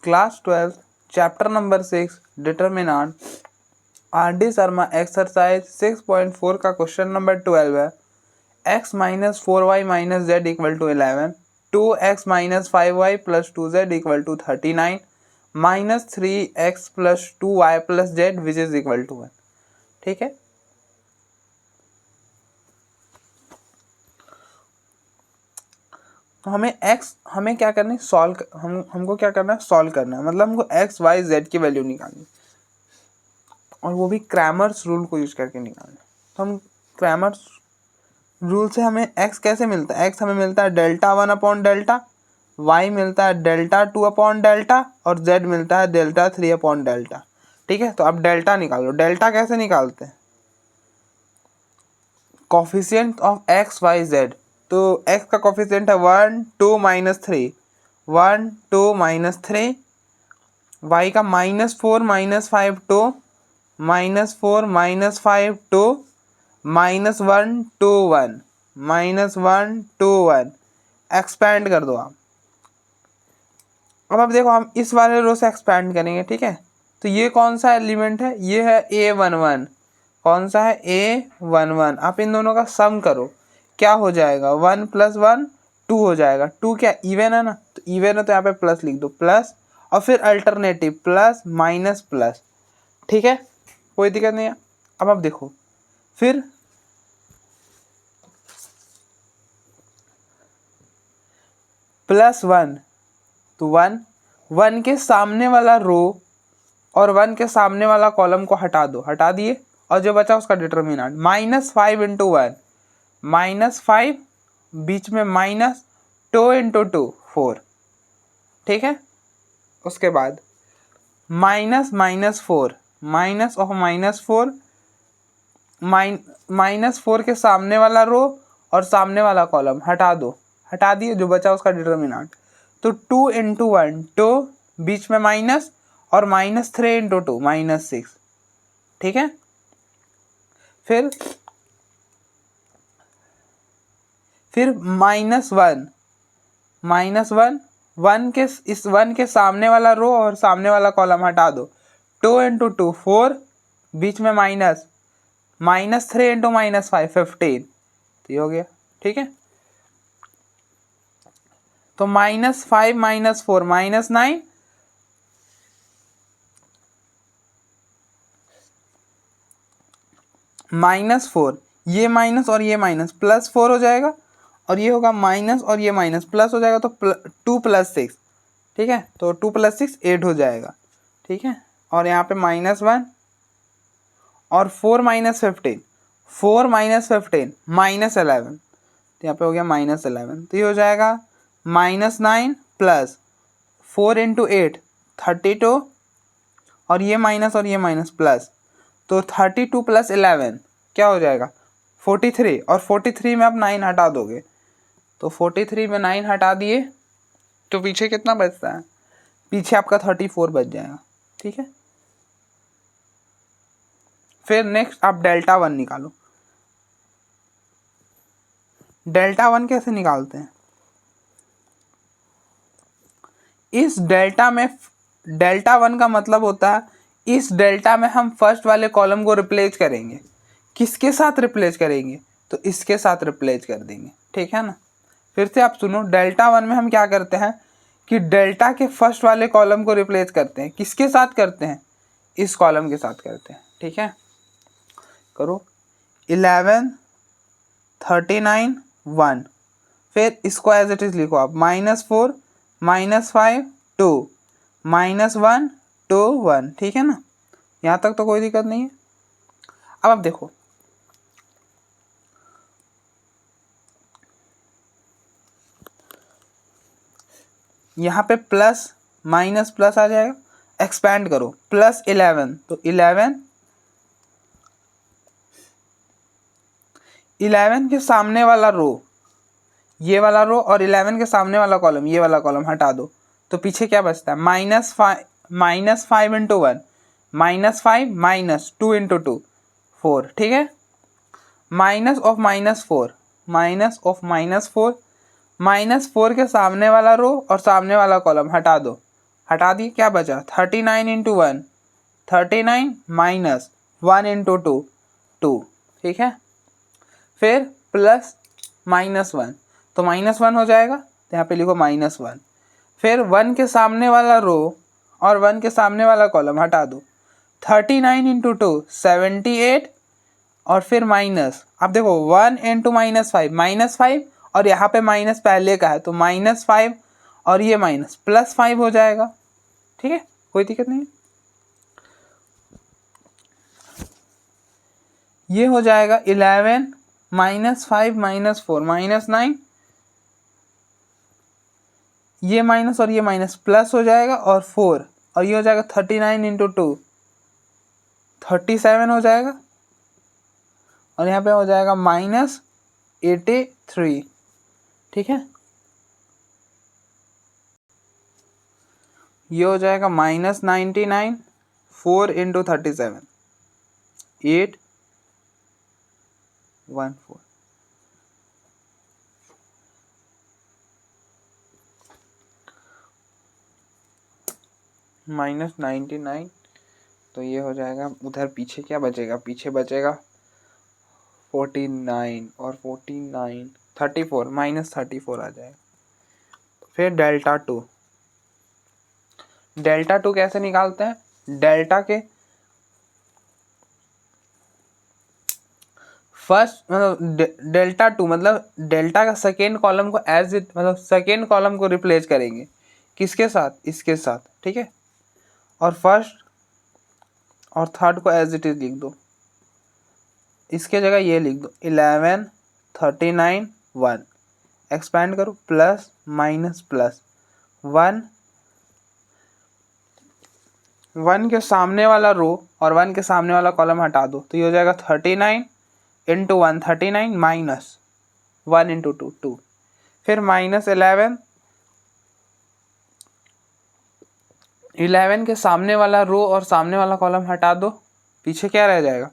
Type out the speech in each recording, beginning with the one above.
Class 12 chapter number 6 determinant R D Sharma exercise 6.4 का question number 12 है। x minus 4y minus z equal to 11, 2x minus 5y plus 2z equal to 39, minus 3x plus 2y plus z which is equal to 1। ठीक है, तो हमें क्या करना है, हमको क्या करना है, सॉल्व करना है। मतलब हमको x y z की वैल्यू निकालनी और वो भी क्रैमर्स रूल को यूज करके निकालना। तो हम क्रैमर्स रूल से हमें x कैसे मिलता है, x हमें मिलता है डेल्टा 1 अपॉन डेल्टा, y मिलता है डेल्टा 2 अपॉन डेल्टा और z मिलता है डेल्टा 3 अपॉन डेल्टा। ठीक है, तो अब डेल्टा निकालो। डेल्टा कैसे निकालते हैं, coefficient of x y z। तो x का कोफिशिएंट है 1 2 माइनस 3, 1 2 माइनस 3, y का -4 -5 2, -4 -5 2, -1 2 1, -1 2 1। एक्सपैंड कर दो आप। अब देखो हम इस वाले रो से एक्सपैंड करेंगे। ठीक है, तो ये कौन सा एलिमेंट है, ये है a11। कौन सा है, a11। आप इन दोनों का सम करो, क्या हो जाएगा, 1 + 1 2 हो जाएगा। 2 क्या इवन है ना, तो इवन है तो यहाँ पे प्लस लिख दो, प्लस और फिर अल्टरनेटिव प्लस माइनस प्लस। ठीक है, कोई दिक्कत नहीं है। अब आप देखो फिर +1, तो 1 के सामने वाला रो और 1 के सामने वाला कॉलम को हटा दो, हटा दिए, और जो बचा उसका डिटर्मिनेंट -5 × 1, -5 बीच में माइनस 2 × 2 4। ठीक है, उसके बाद माइनस -4 माइनस ऑफ -4, -4 के सामने वाला रो और सामने वाला कॉलम हटा दो, हटा दिए, जो बचा उसका डिटर्मिनेंट। तो 2 × 1 2, बीच में माइनस और -3 × 2 -6। ठीक है, फिर -1 इस 1 के सामने वाला रो और सामने वाला कॉलम हटा दो। 2 × 2 4, बीच में माइनस, -3 × -5 15। तो ये हो गया। ठीक है, तो -5 -4 -9, -4, ये माइनस और ये माइनस +4 हो जाएगा, और ये होगा माइनस और ये माइनस प्लस हो जाएगा, तो 2 + 6। ठीक है, तो 2 + 6 8 हो जाएगा। ठीक है, और यहाँ पे -1 और 4 - 15, 4 - 15 -11, तो यहाँ पे हो गया -11। तो ये हो जाएगा -9 प्लस 4 × 8 32, और ये माइनस प्लस, तो 32 + 11 क्या हो जाएगा 43, और 43 में आप 9 हटा दोगे, तो 43 में 9 हटा दिए तो पीछे कितना बचता है, पीछे आपका 34 बच जाएगा। ठीक है, फिर नेक्स्ट आप डेल्टा 1 निकालो। डेल्टा 1 कैसे निकालते हैं, इस डेल्टा में, डेल्टा 1 का मतलब होता है इस डेल्टा में हम फर्स्ट वाले कॉलम को रिप्लेस करेंगे। किसके साथ रिप्लेस करेंगे, तो इसके साथ रिप्लेस कर देंगे। ठीक है ना, फिर से आप सुनो, डेल्टा 1 में हम क्या करते हैं कि डेल्टा के फर्स्ट वाले कॉलम को रिप्लेस करते हैं। किसके साथ करते हैं, इस कॉलम के साथ करते हैं। ठीक है, करो 11 39 1, फिर इसको एज इट इज लिखो आप, -4 -5 2 -1 2 1। ठीक है ना, यहाँ तक तो कोई दिक्कत नहीं है। अब आप देखो, यहाँ पे प्लस माइनस प्लस आ जाएगा, एक्सपैंड करो, +11, तो 11 के सामने वाला रो, ये वाला रो, और 11 के सामने वाला कॉलम, ये वाला कॉलम हटा दो, तो पीछे क्या बचता है, -5 × 1 -5 -2 × 2 4। ठीक है, माइनस ऑफ -4 -4 के सामने वाला रो और सामने वाला कॉलम हटा दो, हटा दिए, क्या बचा 39 इंटू 1 39 माइनस 1 इंटू 2 2, ठीक है। फिर प्लस -1, तो -1 हो जाएगा, तो यहाँ पे लिखो -1। फिर 1 के सामने वाला रो और 1 के सामने वाला कॉलम हटा दो, 39 इंटू 2 78, और फिर माइनस, अब देखो 1 इंटू -5 और यहाँ पे माइनस पहले का है तो -5 और ये माइनस +5 हो जाएगा, ठीक है, कोई दिक्कत नहीं है। ये हो जाएगा 11 -5 -4 -9, ये माइनस और ये माइनस प्लस हो जाएगा, और 4 और ये हो जाएगा 39 इंटू 2 37 हो जाएगा, और यहाँ पे हो जाएगा -83, ठीक है। ये हो जाएगा -99 4 इंटू 37 814, -99, तो ये हो जाएगा, उधर पीछे क्या बचेगा, पीछे बचेगा 49 और 49 34 -34 आ जाएगा। फिर डेल्टा टू कैसे निकालते हैं, डेल्टा के फर्स्ट मतलब डेल्टा टू मतलब डेल्टा का सेकेंड कॉलम को एज इट मतलब सेकेंड कॉलम को रिप्लेस करेंगे किसके साथ, इसके साथ, ठीक है। और फर्स्ट और थर्ड को एज इट इज लिख दो, इसके जगह ये लिख दो 11 39 1, एक्सपैंड करो प्लस माइनस प्लस 1 के सामने वाला रो और 1 के सामने वाला कॉलम हटा दो, तो ये हो जाएगा 39 इंटू 1 39 माइनस 1 इंटू 2 2, फिर -11 के सामने वाला रो और सामने वाला कॉलम हटा दो, पीछे क्या रह जाएगा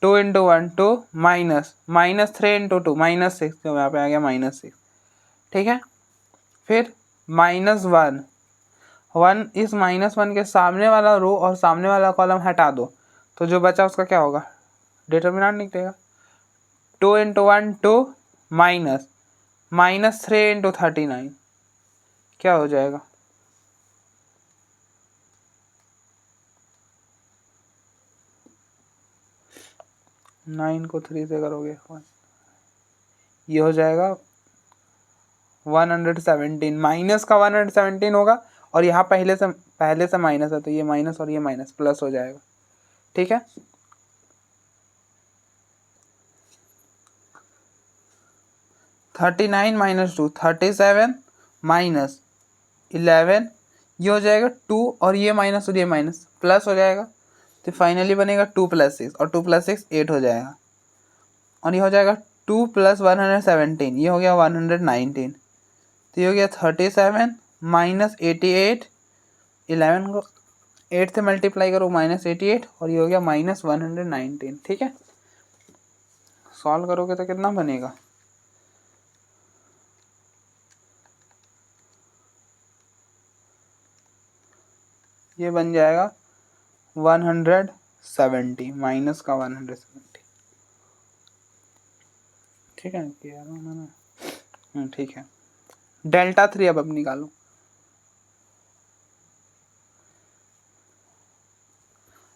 2 इंटू 1 2 -3 इंटू 2 -6, तो यहाँ पे आ गया -6, ठीक है। फिर -1 इस -1 के सामने वाला रो और सामने वाला कॉलम हटा दो, तो जो बचा उसका क्या होगा, डिटर्मिनेंट निकलेगा 2 इंटू 1 2 -3 इंटू 39, क्या हो जाएगा 9 को 3 से करोगे 1, ये हो जाएगा 117, माइनस का 117 होगा, और यहाँ पहले से माइनस है तो ये माइनस और ये माइनस प्लस हो जाएगा, ठीक है। -39 -2 37 -11, ये हो जाएगा 2 और ये माइनस प्लस हो जाएगा, तो फाइनली बनेगा 2 + 6 और 2 + 6 8 हो जाएगा, और ये हो जाएगा 2 + 117, ये हो गया 119, तो ये हो गया 37 -88, 11 को 8 से मल्टीप्लाई करो -88, और ये हो गया -119, ठीक है। सॉल्व करोगे तो कितना बनेगा, ये बन जाएगा 170 माइनस का 170, ठीक है, किया मैंने, ठीक है। डेल्टा 3 अब निकालो,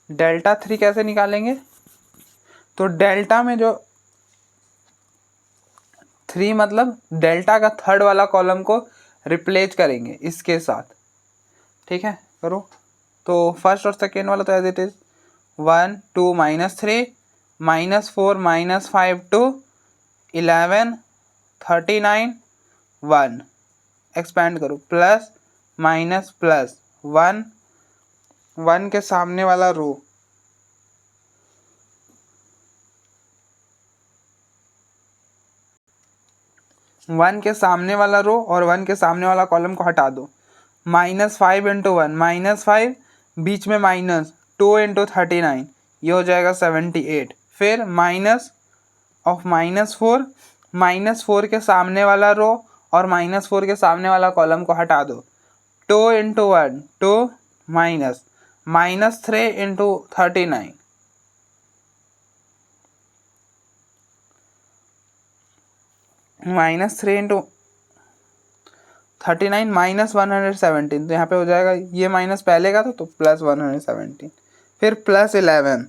डेल्टा 3 कैसे निकालेंगे, तो डेल्टा में जो 3 मतलब डेल्टा का थर्ड वाला कॉलम को रिप्लेस करेंगे इसके साथ, ठीक है, करो। तो फर्स्ट और सेकेंड वाला तो एज इट इज 1 2 -3 -4 -5 2 11 39 1, एक्सपैंड करो प्लस माइनस प्लस 1 के सामने वाला रो वन के सामने वाला रो और 1 के सामने वाला कॉलम को हटा दो, -5 इंटू 1 -5, बीच में माइनस 2 इंटू 39, ये हो जाएगा 78, फिर माइनस ऑफ -4 के सामने वाला रो और -4 के सामने वाला कॉलम को हटा दो, 2 इंटू 1 2 माइनस -3 इंटू 39 -3 इंटू 39 -117, तो यहाँ पे हो जाएगा ये माइनस पहले का था तो +117, फिर +11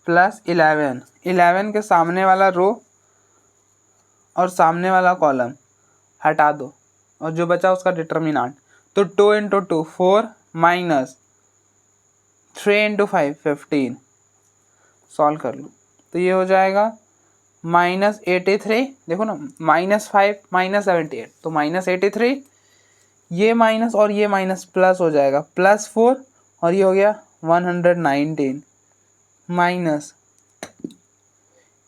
+11 के सामने वाला रो और सामने वाला कॉलम हटा दो और जो बचा उसका डिटर्मिनेंट, तो 2 इंटू 2 4 -3 इंटू 5 15, सॉल्व कर लो तो ये हो जाएगा -83, देखो ना -5 -78, तो -83, ये माइनस और ये माइनस प्लस हो जाएगा +4, और ये हो गया 119 माइनस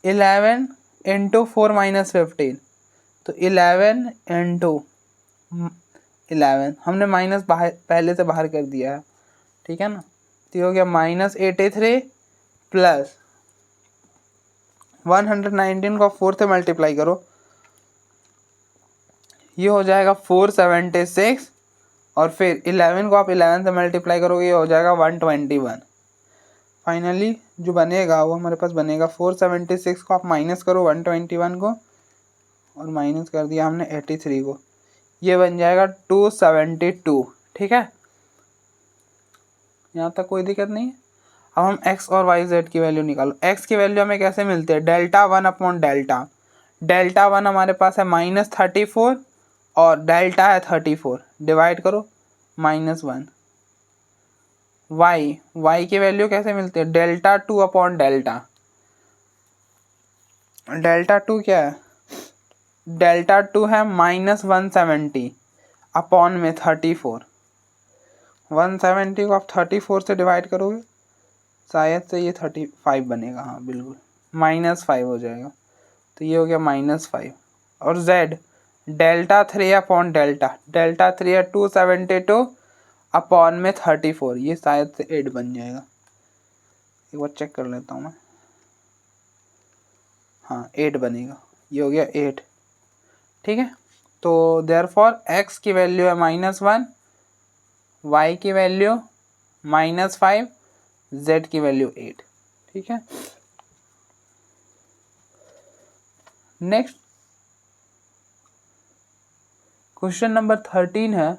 11 इंटू 4 -15, तो 11 इंटू 11 हमने माइनस बाहर पहले से बाहर कर दिया है, ठीक है ना, तो ये हो गया -83 प्लस 119 को 4 से मल्टीप्लाई करो, ये हो जाएगा 476, और फिर 11 को आप 11 से मल्टीप्लाई करोगे ये हो जाएगा 121। फाइनली जो बनेगा वो हमारे पास बनेगा 476 को आप माइनस करो 121 को, और माइनस कर दिया हमने 83 को, ये बन जाएगा 272, ठीक है, यहाँ तक कोई दिक्कत नहीं है। अब हम x और y z की वैल्यू निकालो। x की वैल्यू हमें कैसे मिलती है, डेल्टा 1 अपॉन डेल्टा 1 हमारे पास है -34 और डेल्टा है 34, डिवाइड करो -1। y की वैल्यू कैसे मिलती है, डेल्टा 2 अपॉन डेल्टा 2 क्या है, डेल्टा 2 है -170 अपॉन में 34, 170 को आप 34 से डिवाइड करोगे शायद से ये 35 बनेगा, हाँ बिल्कुल -5 हो जाएगा, तो ये हो गया -5। और z डेल्टा 3 अपॉन डेल्टा 3 है 272 अपॉन में 34, ये शायद से 8 बन जाएगा, एक बार चेक कर लेता हूँ मैं, हाँ 8 बनेगा, ये हो गया 8, ठीक है। तो देयरफॉर x की वैल्यू है -1, y की वैल्यू -5, z की वैल्यू 8, ठीक है। नेक्स्ट क्वेश्चन नंबर 13 है,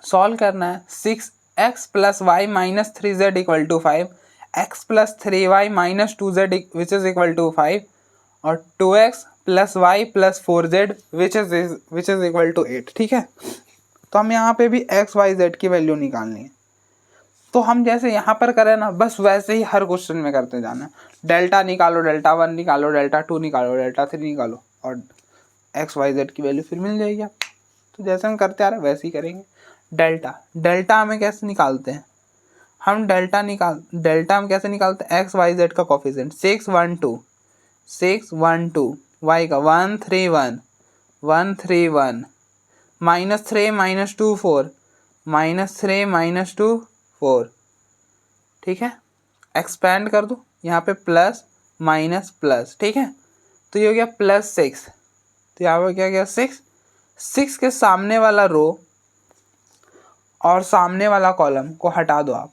सॉल्व करना है 6x + y - 3z = 5, x + 3y - 2z which is equal to 5, और 2x + y + 4z which is equal to 8, ठीक है। तो हम यहाँ पे भी x y z की वैल्यू निकालनी है, तो हम जैसे यहाँ पर करें ना बस वैसे ही हर क्वेश्चन में करते जाना, डेल्टा निकालो, डेल्टा 1 निकालो, डेल्टा 2 निकालो, डेल्टा 3 निकालो, और x y z की वैल्यू फिर मिल जाएगी आप। तो जैसे हम करते आ रहे हैं वैसे ही करेंगे। डेल्टा हमें कैसे निकालते हैं, हम डेल्टा हम कैसे निकालते हैं, एक्स वाई जेड का कोफिशिएंट 6 1 2 वाई का 1 3 1 1 3 1 -3 -2 4 -3 -2 4, ठीक है। एक्सपेंड कर दो यहाँ पे प्लस माइनस प्लस, ठीक है। तो ये हो गया +6, तो यहाँ पे क्या गया 6 के सामने वाला रो और सामने वाला कॉलम को हटा दो, आप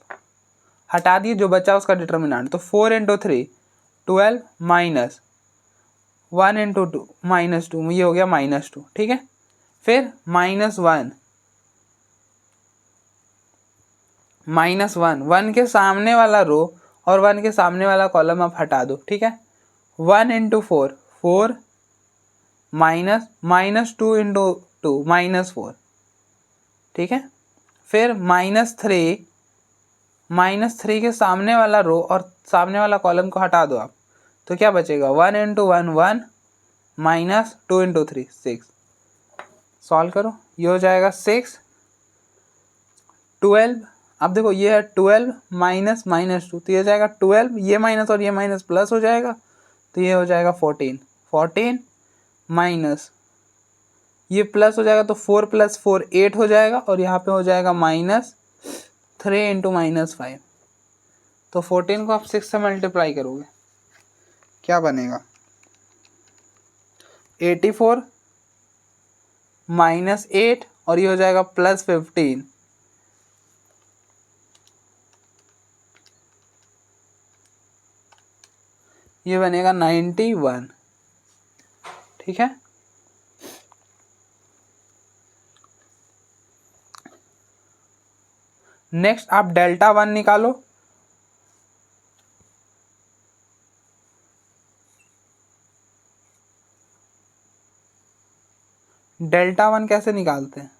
हटा दिए, जो बचा उसका डिटर्मिनेंट, तो 4 × 3 12 माइनस 1 × 2 -2, ये हो गया -2, ठीक है। फिर -1 के सामने वाला रो और 1 के सामने वाला कॉलम आप हटा दो, ठीक है। 1 × 4 4 -2 × 2 -4, ठीक है। फिर -3 के सामने वाला रो और सामने वाला कॉलम को हटा दो आप, तो क्या बचेगा 1 × 1 1 -2 × 3 6, सॉल्व करो, ये हो जाएगा 6 12, अब देखो ये है 12 माइनस -2, तो ये हो जाएगा 12, ये माइनस और ये माइनस प्लस हो जाएगा, तो ये हो जाएगा 14 माइनस ये प्लस हो जाएगा तो 4 + 4 8 हो जाएगा, और यहाँ पे हो जाएगा -3 × -5। तो 14 को आप 6 से मल्टीप्लाई करोगे, क्या बनेगा? 84 -8 और ये हो जाएगा +15। ये बनेगा 91। ठीक है। नेक्स्ट आप Δ1 निकालो। Δ1 कैसे निकालते हैं?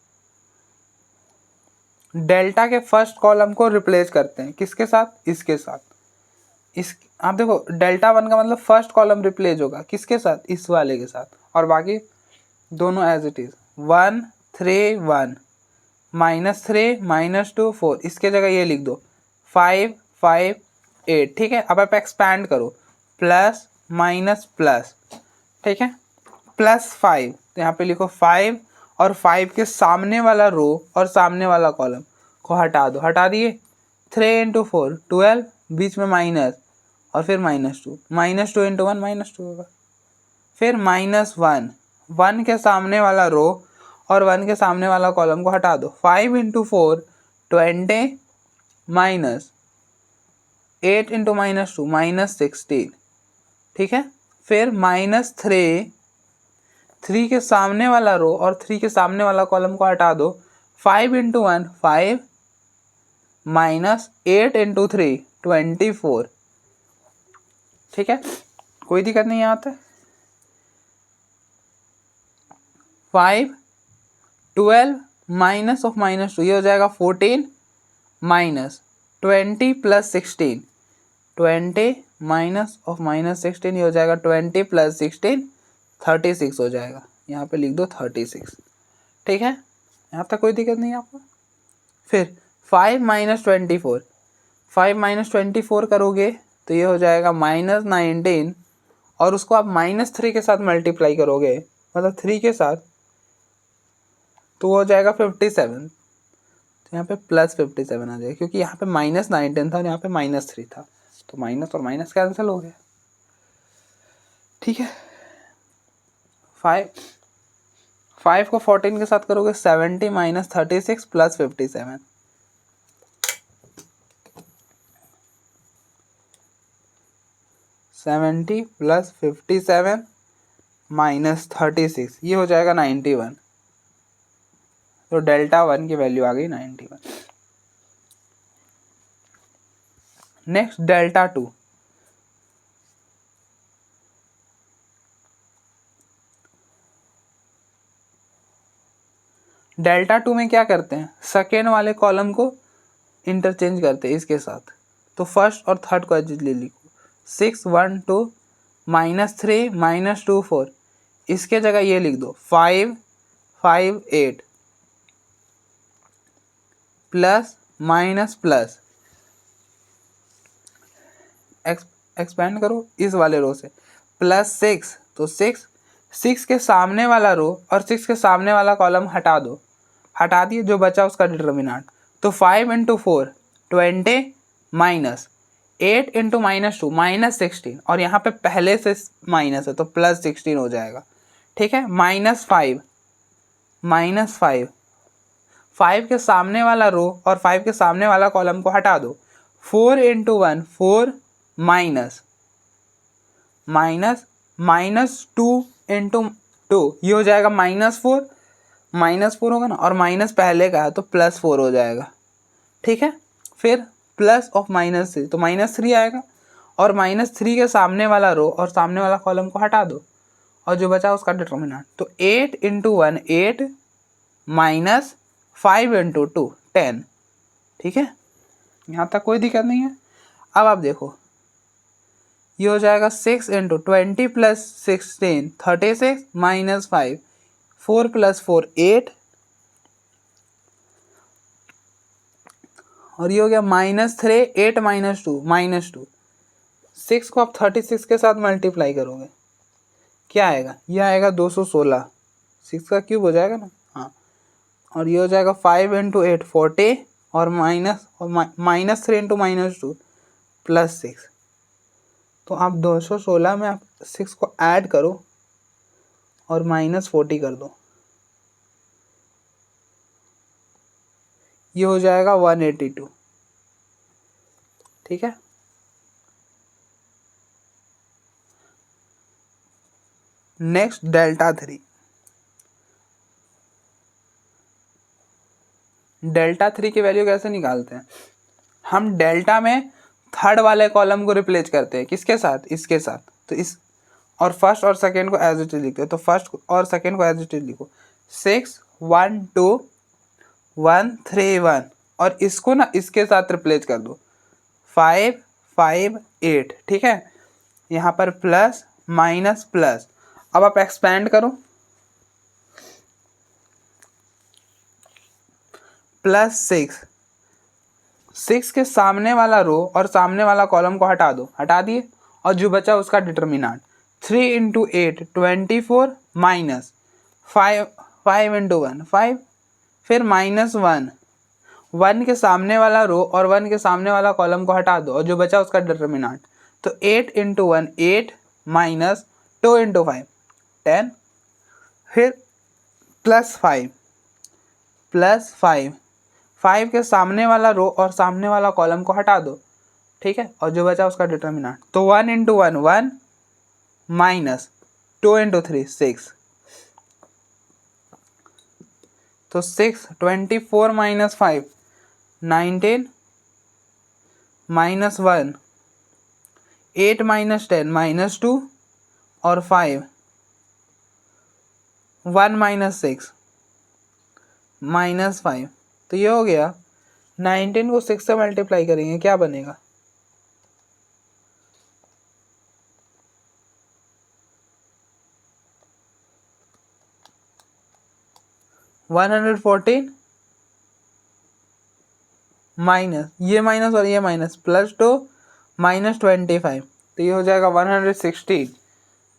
डेल्टा के फर्स्ट कॉलम को रिप्लेस करते हैं किसके साथ? इसके साथ। इस आप देखो Δ1 का मतलब फर्स्ट कॉलम रिप्लेस होगा किसके साथ? इस वाले के साथ, और बाकी दोनों एज इट इज। 1 3 1 -3 -2 4, इसके जगह ये लिख दो 5 5 8। ठीक है। अब आप एक्सपैंड करो, प्लस माइनस प्लस। ठीक है। +5, तो यहाँ पे लिखो 5, और 5 के सामने वाला रो और सामने वाला कॉलम को हटा दो। हटा दिए। 3 × 4 12, बीच में माइनस, और फिर -2 -2 × 1 -2 होगा। फिर -1, 1 के सामने वाला रो और 1 के सामने वाला कॉलम को हटा दो। 5 × 4 20, -8 × -2 -16। ठीक है। फिर -3, 3 के सामने वाला रो और 3 के सामने वाला कॉलम को हटा दो। 5 × 1 5, -8 × 3 24। ठीक है। कोई दिक्कत नहीं यहाँ पे। 5 12 माइनस ऑफ -2, ये हो जाएगा 14, -20 + 16 20 माइनस ऑफ -16, ये हो जाएगा 20 + 16 36 हो जाएगा। यहाँ पे लिख दो 36। ठीक है। यहाँ तक कोई दिक्कत नहीं है आपको। फिर 5 -24, 5 -24 करोगे तो ये हो जाएगा -19, और उसको आप -3 के साथ मल्टीप्लाई करोगे, मतलब 3 के साथ, तो वो हो जाएगा 57। तो यहाँ पे +57 आ जाएगा, क्योंकि यहाँ पे -19 था और यहाँ पे -3 था, तो माइनस और माइनस कैंसिल हो गया। ठीक है। 5 को 14 के साथ करोगे 70 - 36 + 57। 70 + 57 - 36, ये हो जाएगा 91। तो Δ1 की वैल्यू आ गई 91। नेक्स्ट Δ2। Δ2 में क्या करते हैं? सेकेंड वाले कॉलम को इंटरचेंज करते हैं इसके साथ। तो फर्स्ट और थर्ड को एज ले लिखो। 6 1 2 -3 -2 4, इसके जगह ये लिख दो 5 5 8 प्लस माइनस प्लस। एक्सपेंड करो इस वाले रो से, +6, तो 6 के सामने वाला रो और 6 के सामने वाला कॉलम हटा दो। हटा दिए, जो बचा उसका डिटर्मिनेंट। तो 5 × 4 20, -8 × -2 -16, और यहाँ पे पहले से माइनस है तो +16 हो जाएगा। ठीक है। -5 5 के सामने वाला रो और 5 के सामने वाला कॉलम को हटा दो। 4 × 1 4, -2 × 2, ये हो जाएगा -4 होगा ना, और माइनस पहले का है तो +4 हो जाएगा। ठीक है। फिर प्लस ऑफ -3, तो -3 आएगा, और -3 के सामने वाला रो और सामने वाला कॉलम को हटा दो, और जो बचा उसका डिटर्मिनेंट। तो 8 × 1 8, -5 × 2 10। ठीक है। यहाँ तक कोई दिक्कत नहीं है। अब आप देखो, ये हो जाएगा 6 × 20 + 16 36 -5 4 + 4 8, और ये हो गया -3 8 -2 6 को आप 36 के साथ मल्टीप्लाई करोगे, क्या आएगा? ये आएगा 216। 6 का क्यूब हो जाएगा ना, हाँ। और ये हो जाएगा 5 इंटू 8 40 और -3 इंटू -2 +6। तो आप 216 में आप 6 को ऐड करो और -40 कर दो, ये हो जाएगा 182। ठीक है। Next delta 3। डेल्टा 3 की वैल्यू कैसे निकालते हैं? हम डेल्टा में थर्ड वाले कॉलम को रिप्लेस करते हैं, किसके साथ? इसके साथ। तो इस और फर्स्ट और सेकेंड को एज इट इज लिखते हैं। तो फर्स्ट और सेकेंड को एज इट इज लिखो, 6 1 2 1 3 1, और इसको ना इसके साथ रिप्लेस कर दो, 5 5 8। ठीक है, यहाँ पर प्लस माइनस प्लस। अब आप एक्सपेंड करो, +6। 6 के सामने वाला रो और सामने वाला कॉलम को हटा दो, हटा दिए, और जो बचा उसका डिटर्मिनेंट 3 इंटू 8 24 माइनस 5 5 इंटू 1 5, फिर -1। 1 के सामने वाला रो और 1 के सामने वाला कॉलम को हटा दो और जो बचा उसका डिटर्मिनेंट, तो 8 इंटू 1 8 माइनस 2 इंटू 5 10, फिर +5 5 के सामने वाला रो और सामने वाला कॉलम को हटा दो, ठीक है, और जो बचा उसका डिटर्मिनेंट, तो 1 इंटू 1 1 माइनस 2 इंटू 3 6, तो 6 24 माइनस 5 19 माइनस 1 8 माइनस 10 -2 और 5 1 माइनस 6 -5। तो ये हो गया। 19 को 6 से मल्टीप्लाई करेंगे, क्या बनेगा? -114 माइनस ये माइनस और ये माइनस +2 -25, तो ये हो जाएगा 116।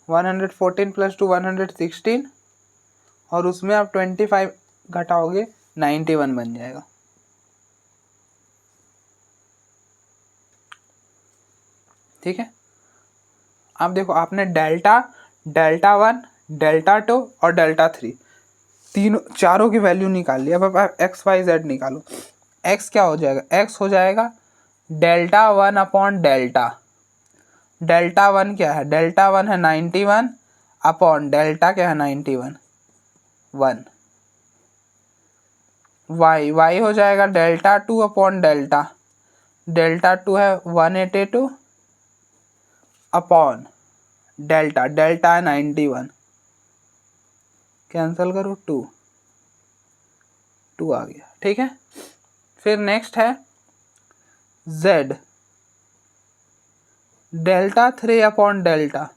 114 + 2 116, और उसमें आप 25 घटाओगे 91 बन जाएगा। ठीक है, अब देखो आपने डेल्टा 1 डेल्टा 2 और डेल्टा 3 तीनों चारों की वैल्यू निकाल ली। अब आप एक्स वाई जेड निकालो। एक्स क्या हो जाएगा? एक्स हो जाएगा डेल्टा 1 अपॉन डेल्टा। डेल्टा 1 क्या है? डेल्टा 1 है 91 अपॉन डेल्टा क्या है 91 1। वाई हो जाएगा डेल्टा 2 अपॉन डेल्टा। डेल्टा 2 है 182 अपॉन डेल्टा है 91, कैंसिल करो 2 आ गया। ठीक है, फिर नेक्स्ट है z, delta 3 upon delta.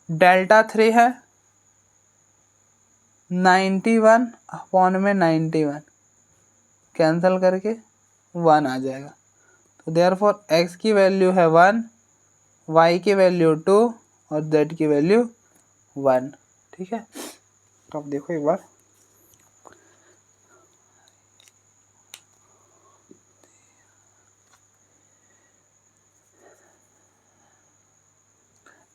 Delta 3 है 91 अपॉन में 91, कैंसिल करके 1 आ जाएगा। तो देयरफॉर x की वैल्यू है 1, y की वैल्यू 2 और z की वैल्यू 1। ठीक है, तो अब देखो एक बार,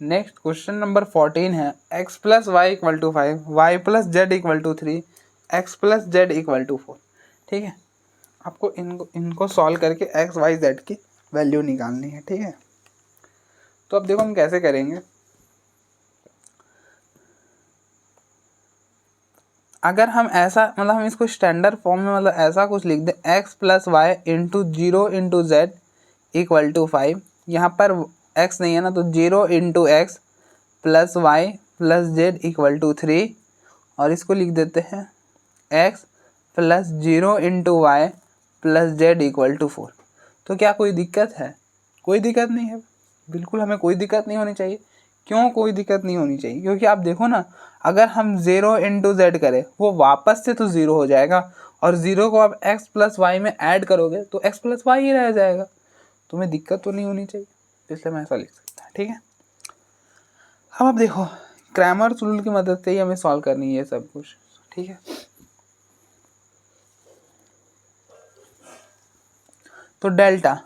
नेक्स्ट क्वेश्चन नंबर 14 है x + y = 5, y + z = 3, x + z = 4। ठीक है, आपको इनको सॉल्व करके x y z की वैल्यू निकालनी है। ठीक है, तो अब देखो हम कैसे करेंगे। अगर हम ऐसा मतलब हम इसको स्टैंडर्ड फॉर्म में मतलब ऐसा कुछ लिख दें, x + y × 0 × z = 5। यहाँ पर x नहीं है ना, तो 0 × x + y + z = 3, और इसको लिख देते हैं x + 0 × y + z = 4। तो क्या कोई दिक्कत है? कोई दिक्कत नहीं है, बिल्कुल हमें कोई दिक्कत नहीं होनी चाहिए। क्यों कोई दिक्कत नहीं होनी चाहिए? क्योंकि आप देखो ना, अगर हम 0 × z करें वो वापस से तो 0 हो जाएगा, और 0 को आप x + y में ऐड करोगे तो x + y ही रह जाएगा। तुम्हें दिक्कत तो नहीं होनी चाहिए, इसलिए मैं ऐसा लिख सकता है। ठीक है, अब आप देखो क्रैमर्स रूल की मदद से ही हमें सॉल्व करनी है सब कुछ, ठीक है। तो डेल्टा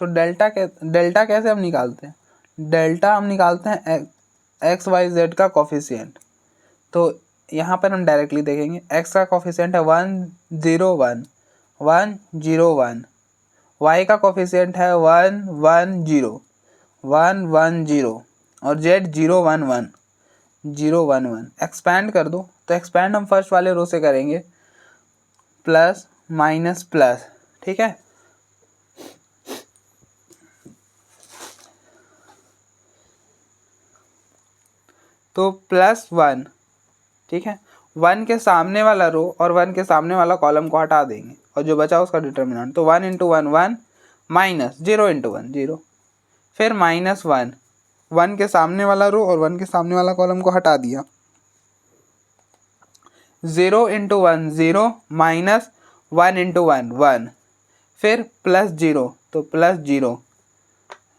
डेल्टा कैसे हम निकालते हैं? डेल्टा हम निकालते हैं एक्स वाई जेड का कोफिशिएंट। तो यहाँ पर हम डायरेक्टली देखेंगे एक्स का कोफिशिएंट है 1 0 1 1 0 1, वाई का कोफिशिएंट है 1 1 0 1 1 0 और जेड 0 1 1 0 1 1। एक्सपैंड कर दो, तो एक्सपैंड हम फर्स्ट वाले रो से करेंगे, प्लस माइनस प्लस, ठीक है। तो +1, ठीक है। 1 के सामने वाला रो और 1 के सामने वाला कॉलम को हटा देंगे और जो बचा उसका डिटर्मिनेंट, तो 1 × 1 1 माइनस 0 × 1 0, फिर -1, 1 के सामने वाला रो और 1 के सामने वाला कॉलम को हटा दिया, 0 × 1 0 माइनस 1 × 1 1, फिर +0, तो +0,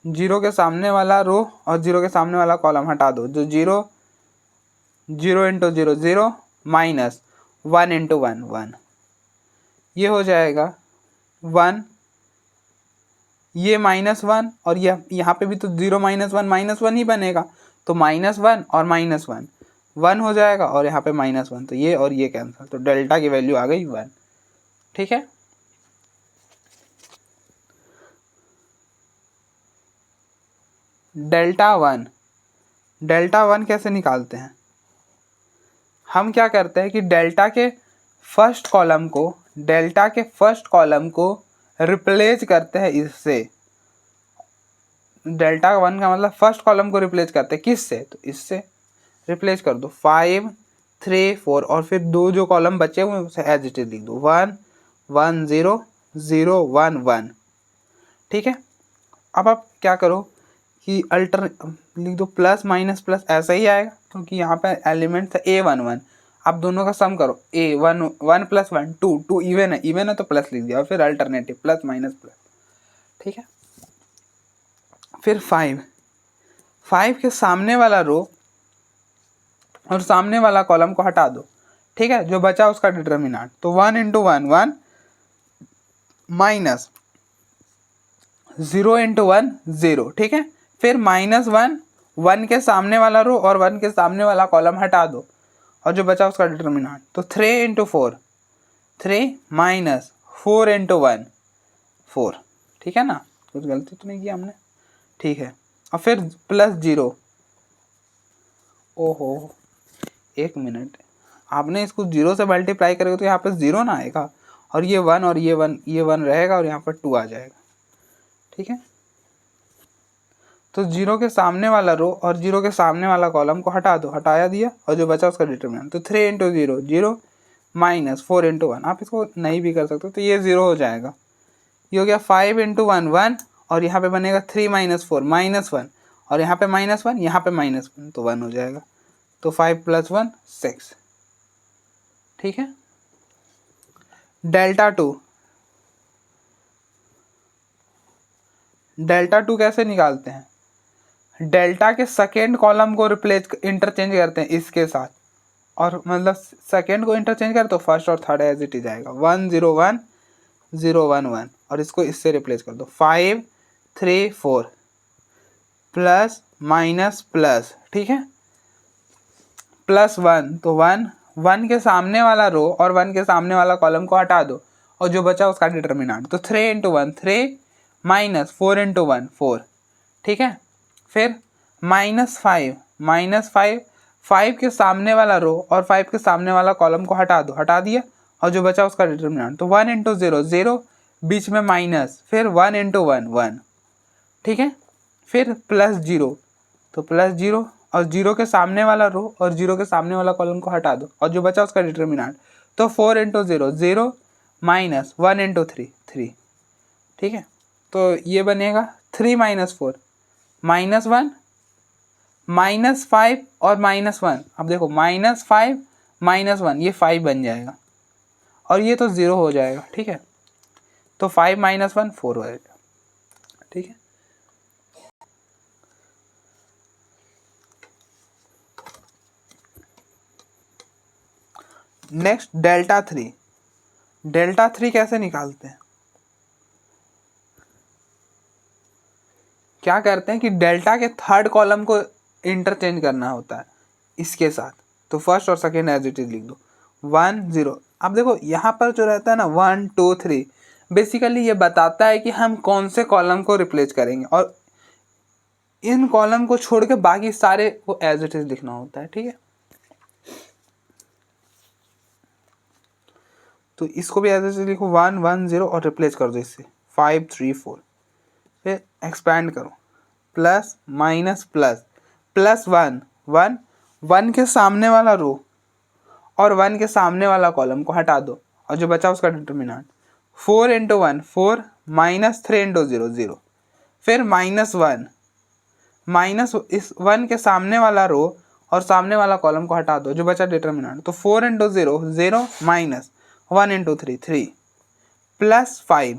0 के सामने वाला रो और 0 के सामने वाला कॉलम हटा दो, जो 0 0 × 0 0 माइनस 1 × 1 1, ये हो जाएगा 1, ये -1 और ये यहाँ पे भी तो 0 -1 -1 ही बनेगा, तो -1 और -1 1 हो जाएगा और यहाँ पे -1, तो ये और ये कैंसिल, तो डेल्टा की वैल्यू आ गई 1, ठीक है। डेल्टा 1 कैसे निकालते हैं? हम क्या करते हैं कि डेल्टा के फर्स्ट कॉलम को रिप्लेस करते हैं इससे। डेल्टा 1 का मतलब फर्स्ट कॉलम को रिप्लेस करते हैं किससे? तो इससे रिप्लेस कर दो, 5 3 4 और फिर दो जो कॉलम बचे हुए उसे एज इट इज लिख दो, 1 1 0 0 1 1, ठीक है। अब आप क्या करो कि अल्टर लिख दो, प्लस माइनस प्लस ऐसा ही आएगा क्योंकि यहाँ पे एलिमेंट है A1 1, आप दोनों का सम करो, A1 1 + 1 2 2 इवन है तो प्लस लिख दिया और फिर अल्टरनेटिव प्लस माइनस प्लस, ठीक है। फिर 5 के सामने वाला रो और सामने वाला कॉलम को हटा दो, ठीक है, जो बचा उसका डिटर्मिनेंट, तो 1 × 1 1 माइनस 0 × 1 0, ठीक है। फिर -1 1 के सामने वाला रो और 1 के सामने वाला कॉलम हटा दो और जो बचा उसका डिटर्मिनेंट, तो 3 × 4 3 माइनस 4 × 1 4, ठीक है ना, कुछ गलती तो नहीं किया हमने, ठीक है। और फिर +0, ओहो 1 मिनट, आपने इसको 0 से मल्टीप्लाई करेंगे तो यहाँ पे 0 ना आएगा और ये 1 और ये 1 रहेगा और यहाँ पर 2 आ जाएगा, ठीक है। तो 0 के सामने वाला रो और 0 के सामने वाला कॉलम को हटा दो, हटाया दिया और जो बचा उसका डिटरमिनेंट, तो 3 × 0 0 माइनस 4 × 1, आप इसको नहीं भी कर सकते तो ये 0 हो जाएगा, ये हो गया 5 × 1 1 और यहाँ पे बनेगा 3 - 4 -1 और यहाँ पे -1 यहाँ पे -1 तो 1 हो जाएगा, तो 5 + 1 6, ठीक है। डेल्टा 2 कैसे निकालते हैं? डेल्टा के सेकेंड कॉलम को इंटरचेंज करते हैं इसके साथ, और मतलब सेकेंड को इंटरचेंज करते तो फर्स्ट और थर्ड एज इट इज आएगा, 1 0 1 0 1 1 और इसको इससे रिप्लेस कर दो, 5 3 4 प्लस माइनस प्लस, ठीक है, +1, तो 1 के सामने वाला रो और 1 के सामने वाला कॉलम को हटा दो और जो बचा उसका डिटर्मिनेंट, तो 3 × 1 3 माइनस 4 × 1 4, ठीक है। फिर -5 5 के सामने वाला रो और 5 के सामने वाला कॉलम को हटा दो, हटा दिया और जो बचा उसका डिटर्मिनेंट, तो 1 × 0 0 बीच में माइनस, फिर 1 × 1 1, ठीक है। फिर +0, तो +0 और 0 के सामने वाला रो और 0 के सामने वाला कॉलम को हटा दो और जो बचा उसका डिटर्मिनेंट, तो 4 × 0 0 माइनस 1 × 3 3, ठीक है। तो ये बनेगा 3 - 4 -1 -5 और -1, अब देखो -5 -1 ये 5 बन जाएगा और ये तो 0 हो जाएगा, ठीक है। तो 5 माइनस 1 4 हो जाएगा। ठीक है, नेक्स्ट डेल्टा 3। डेल्टा 3 कैसे निकालते हैं? क्या करते हैं कि डेल्टा के थर्ड कॉलम को इंटरचेंज करना होता है इसके साथ, तो फर्स्ट और सेकेंड एज इट इज लिख दो 1 0। अब देखो यहाँ पर जो रहता है ना 1 2 3, बेसिकली ये बताता है कि हम कौन से कॉलम को रिप्लेस करेंगे, और इन कॉलम को छोड़ के बाकी सारे को एज इट इज लिखना होता है। ठीक है, तो इसको भी एज इट इज लिखो 1 1 0 और रिप्लेस कर दो इससे 5 3 4। फिर एक्सपैंड करो, प्लस माइनस प्लस, प्लस 1 1 1 के सामने वाला रो और 1 के सामने वाला कॉलम को हटा दो, और जो बचा उसका डिटर्मिनेंट 4 इंटू 1 4 माइनस 3 इंटू 0 0। फिर माइनस 1 माइनस इस 1 के सामने वाला रो और सामने वाला कॉलम को हटा दो, जो बचा डिटर्मिनेंट, तो 4 into 0 0 minus 1 into 3 3 plus 5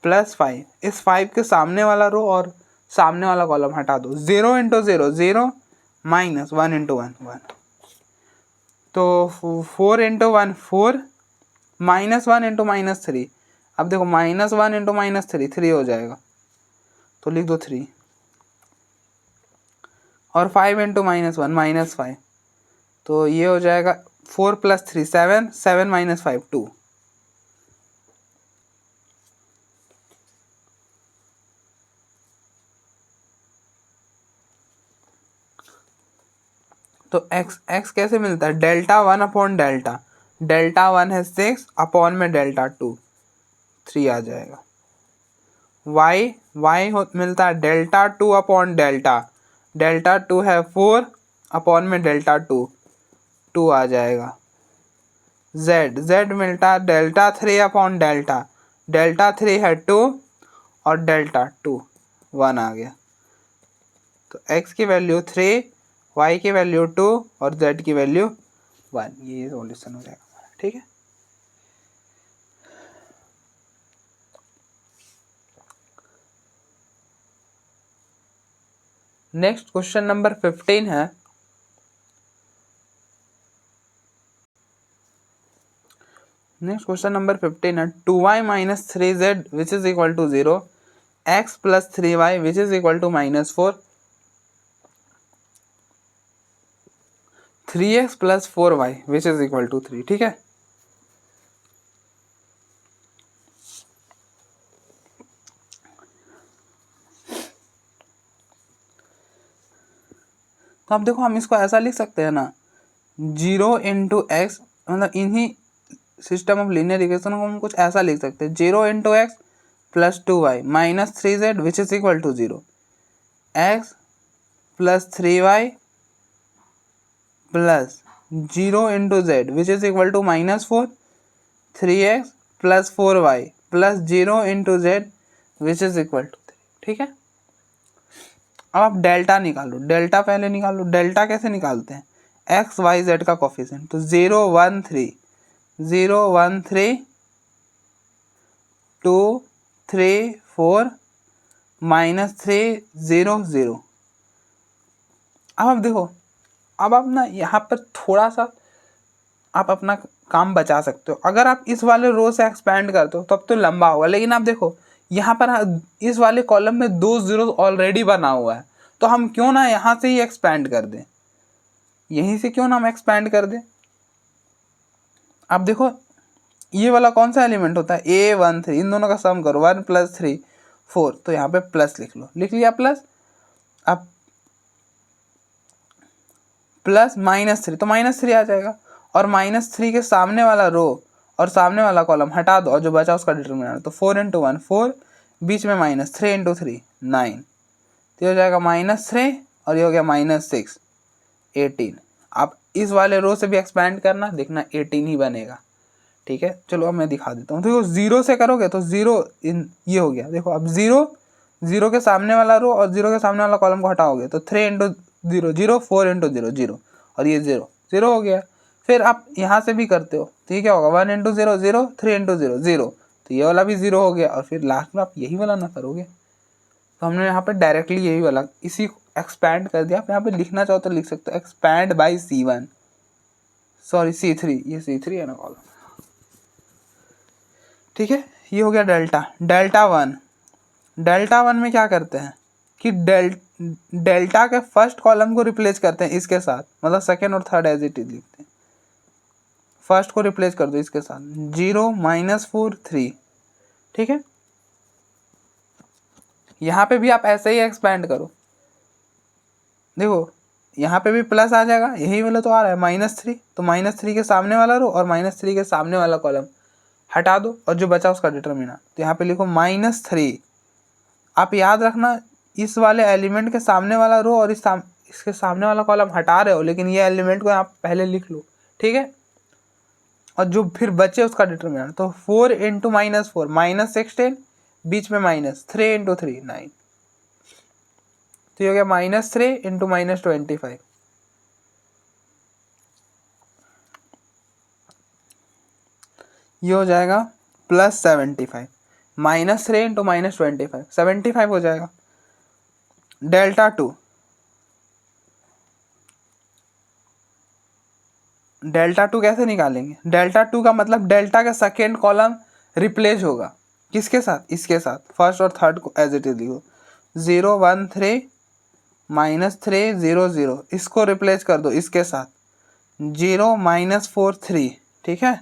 plus 5, इस 5 के सामने वाला रो और सामने वाला कॉलम हटा दो, 0 इंटू 0 0 माइनस 1 इंटू 1 1। तो 4 इंटू 1 4 माइनस 1 इंटू माइनस 3। अब देखो माइनस 1 इंटू माइनस 3 3 हो जाएगा, तो लिख दो 3, और 5 इंटू माइनस 1 माइनस 5, तो ये हो जाएगा 4 प्लस 3 7 7 माइनस 5 2। तो x कैसे मिलता है? डेल्टा 1 अपॉन डेल्टा, डेल्टा 1 है 6 अपॉन में डेल्टा 2 3 आ जाएगा। y मिलता है डेल्टा 2 अपॉन डेल्टा, डेल्टा 2 है 4 अपॉन में डेल्टा 2 2 आ जाएगा। z मिलता है डेल्टा 3 अपॉन डेल्टा, डेल्टा 3 है 2 और डेल्टा 2 1 आ गया। तो x की वैल्यू 3, y की वैल्यू 2 और z की वैल्यू 1, ये सॉल्यूशन हो जाएगा हमारा। ठीक है, नेक्स्ट क्वेश्चन नंबर 15 है। नेक्स्ट क्वेश्चन नंबर 15 है 2y minus 3z which is equal to 0, x plus 3y which is equal to minus 4, 3x plus 4y which is equal to 3। ठीक है, तो अब देखो हम इसको ऐसा लिख सकते हैं ना, 0 इंटू एक्स, मतलब इन्हीं सिस्टम ऑफ लीनियर इक्वेशन को हम कुछ ऐसा लिख सकते हैं 0 into x plus 2y minus 3z which is equal to 0, x plus 3y plus 0 into z which is equal to minus 4, 3x plus 4y plus 0 into z which is equal to 3। ठीक है, अब आप delta निकालो, delta पहले निकालो। Delta कैसे निकालते हैं? एक्स वाई जेड का कोफिशिएंट, तो 0 1 3 0 1 3 2 3 4 माइनस 3 0 0। अब देखो, अब आप ना यहाँ पर थोड़ा सा आप अपना काम बचा सकते हो। अगर आप इस वाले रो से एक्सपैंड करते हो तब तो लंबा होगा, लेकिन आप देखो यहाँ पर इस वाले कॉलम में 2 जीरो ऑलरेडी बना हुआ है, तो हम क्यों ना यहाँ से ही एक्सपैंड कर दें, यहीं से क्यों ना हम एक्सपैंड कर दें। अब देखो ये वाला कौन सा एलिमेंट होता है? a 1 3, इन दोनों का सम करो 1 प्लस 3 4, तो यहाँ पे प्लस लिख लो, लिख लिया प्लस। अब प्लस माइनस 3, तो माइनस 3 आ जाएगा, और माइनस 3 के सामने वाला रो और सामने वाला कॉलम हटा दो, और जो बचा उसका डिटर्मिनेंट, तो 4 इंटू 1 4, बीच में माइनस 3 इंटू 3 9, तो हो जाएगा माइनस 3 और ये हो गया माइनस 6 18। आप इस वाले रो से भी एक्सपैंड करना, देखना 18 ही बनेगा। ठीक है, चलो अब मैं दिखा देता हूँ। देखो 0 से करोगे तो 0 इन ये हो गया, देखो अब 0 के सामने वाला रो और 0 के सामने वाला कॉलम को हटाओगे तो 3 इंटू 0 0 4 इंटू 0 0, और ये 0 0 हो गया। फिर आप यहाँ से भी करते हो तो ये क्या होगा 1 इंटू 0 0 3 इंटू 0 0, तो तो ये वाला भी 0 हो गया, और फिर लास्ट में आप यही वाला ना करोगे। तो हमने यहाँ पे डायरेक्टली यही वाला इसी को एक्सपैंड कर दिया। आप यहाँ पे लिखना चाहो तो लिख सकते हो expand by C1, sorry C3, ये C3 है ना कॉलम, ठीक है। ये हो गया डेल्टा वन। डेल्टा वन में क्या करते हैं कि डेल्टा के फर्स्ट कॉलम को रिप्लेस करते हैं इसके साथ, मतलब सेकेंड और थर्ड एज इट इज लिखते हैं। फर्स्ट को रिप्लेस कर दो इसके साथ, 0 -4 3, ठीक है। यहाँ पे भी आप ऐसे ही एक्सपैंड करो, देखो यहाँ पे भी प्लस आ जाएगा, यही वाला तो आ रहा है -3, तो -3 के सामने वाला रो और -3 के सामने वाला कॉलम हटा दो, और जो बचा उसका डिटरमिनेंट, तो यहाँ पे लिखो -3। आप याद रखना इस वाले एलिमेंट के सामने वाला रो और इसके सामने वाला कॉलम हटा रहे हो, लेकिन ये एलिमेंट को आप पहले लिख लो, ठीक है। और जो फिर बचे उसका डिटरमिनेंट, तो 4 × -4 -16, बीच में -3 × 3 9, तो ये हो गया -3 × -25, ये हो जाएगा +75, -3 × -25 75 हो जाएगा। डेल्टा टू कैसे निकालेंगे? डेल्टा टू का मतलब डेल्टा का सेकेंड कॉलम रिप्लेस होगा किसके साथ? इसके साथ। फर्स्ट और थर्ड को एज इट इज लिखो, 0 1 3 -3 0 0, इसको रिप्लेस कर दो इसके साथ, 0 -4 3, ठीक है।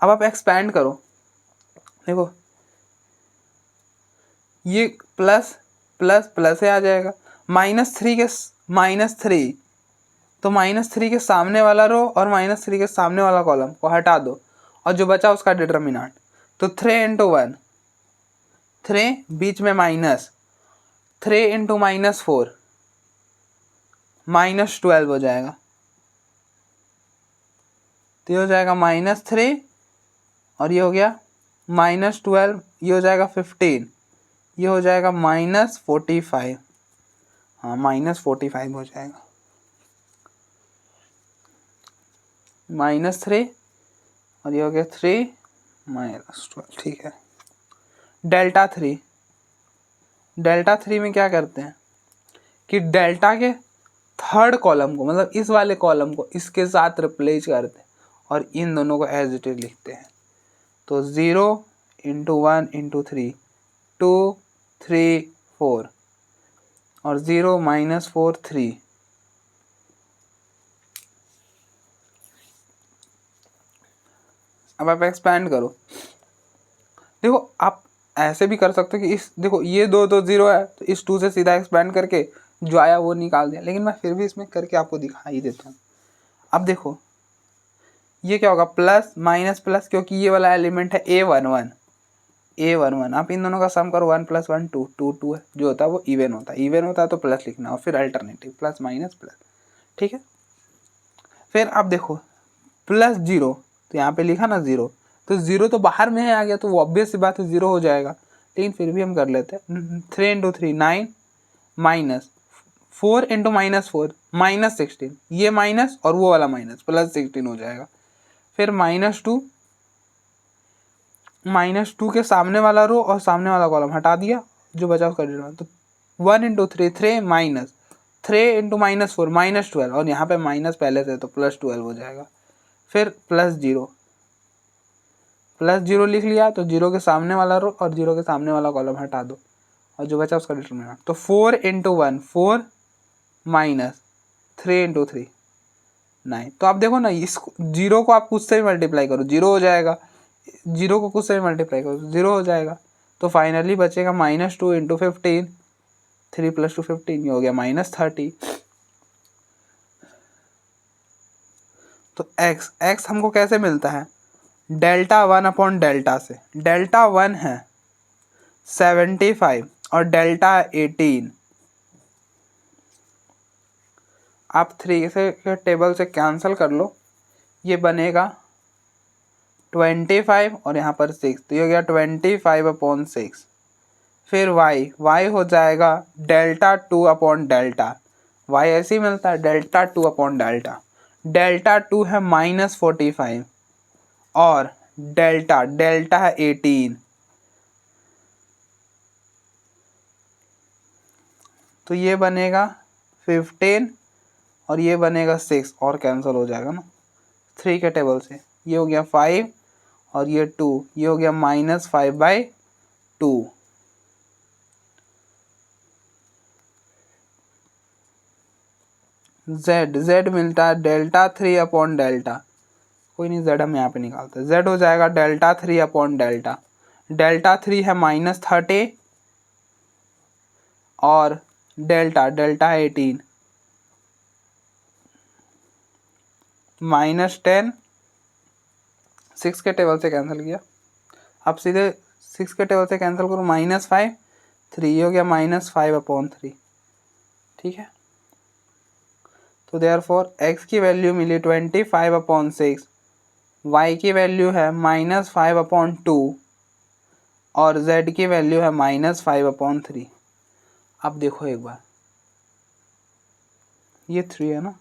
अब आप एक्सपैंड करो, देखो ये प्लस प्लस प्लस से आ जाएगा, -3 के -3, तो -3 के सामने वाला रो और -3 के सामने वाला कॉलम को हटा दो, और जो बचा उसका डिटरमिनेंट, तो 3 × 1 3, बीच में माइनस, 3 × -4 -12 हो जाएगा, तो ये हो जाएगा -3, और ये हो गया -12, ये हो जाएगा 15, ये हो जाएगा -45, हाँ -45 हो जाएगा, -3, और ये हो गया 3 -12, ठीक है। डेल्टा थ्री में क्या करते हैं कि डेल्टा के थर्ड कॉलम को, मतलब इस वाले कॉलम को इसके साथ रिप्लेस करते हैं और इन दोनों को एज इट इज लिखते हैं। तो 0 × 1 × 3 2 3 4, और 0 -4 3, अब आप एक्सपैंड करो, देखो आप ऐसे भी कर सकते हो कि इस देखो ये 2 2 0 है, तो इस 2 से सीधा एक्सपैंड करके जो आया वो निकाल दिया, लेकिन मैं फिर भी इसमें करके आपको दिखा ही देता हूँ। अब देखो ये क्या होगा, प्लस माइनस प्लस, क्योंकि ये वाला एलिमेंट है A11, आप इन दोनों का सम करो, 1 + 1 2 2 2 है, जो होता है वो इवन होता है तो प्लस लिखना, और फिर अल्टरनेटिव प्लस माइनस प्लस, ठीक है। फिर आप देखो +0, तो यहाँ पे लिखा ना 0, तो 0 तो बाहर में है आ गया, तो वो ऑब्वियस सी बात है 0 हो जाएगा, लेकिन फिर भी हम कर लेते हैं। 3 × 3 9, -4 × -4 -16, ये माइनस और वो वाला माइनस, +16 हो जाएगा। फिर -2 के सामने वाला रो और सामने वाला कॉलम हटा दिया, जो बचा उसका डिटरमिनेंट, तो 1 × 3 3 -3 × -4 -12, और यहाँ पे माइनस पहले से तो +12 हो जाएगा। फिर +0 लिख लिया, तो 0 के सामने वाला रो और 0 के सामने वाला कॉलम हटा दो, और जो बचा उसका डिटरमिनेंट, तो 4 × 1 4 -3 × 3 9। तो आप देखो ना, इस 0 को आप कुछ से भी मल्टीप्लाई करो 0 हो जाएगा, 0 को कुछ से भी मल्टीप्लाई करो 0 हो जाएगा, तो फाइनली बचेगा -2 × 15, 3 + 2 15, ये हो गया -30। तो x हमको कैसे मिलता है? डेल्टा 1/डेल्टा से। डेल्टा 1 है 75 और डेल्टा 18, आप 3 से के टेबल से कैंसिल कर लो, ये बनेगा 25 और यहाँ पर 6, तो ये हो गया 25/6। फिर y हो जाएगा डेल्टा 2/डेल्टा, y ऐसे ही मिलता है डेल्टा 2/डेल्टा। डेल्टा 2 है -45 और डेल्टा है 18, तो ये बनेगा 15 और ये बनेगा 6 और कैंसिल हो जाएगा ना 3 के टेबल से। ये हो गया 5 और ये 2, ये हो गया -5/2। z मिलता है डेल्टा 3 अपॉन डेल्टा, कोई नहीं z हम यहाँ पे निकालते हैं, z हो जाएगा डेल्टा 3 अपॉन डेल्टा। डेल्टा 3 है -30 और डेल्टा है 18, -10, 6 के टेबल से कैंसिल किया, अब सीधे 6 के टेबल से कैंसिल करो, -5, 3 हो गया -5/3। ठीक है, तो देयरफॉर x की वैल्यू मिली 25/6, y की वैल्यू है -5/2 और z की वैल्यू है -5/3। अब देखो एक बार, ये 3 है ना,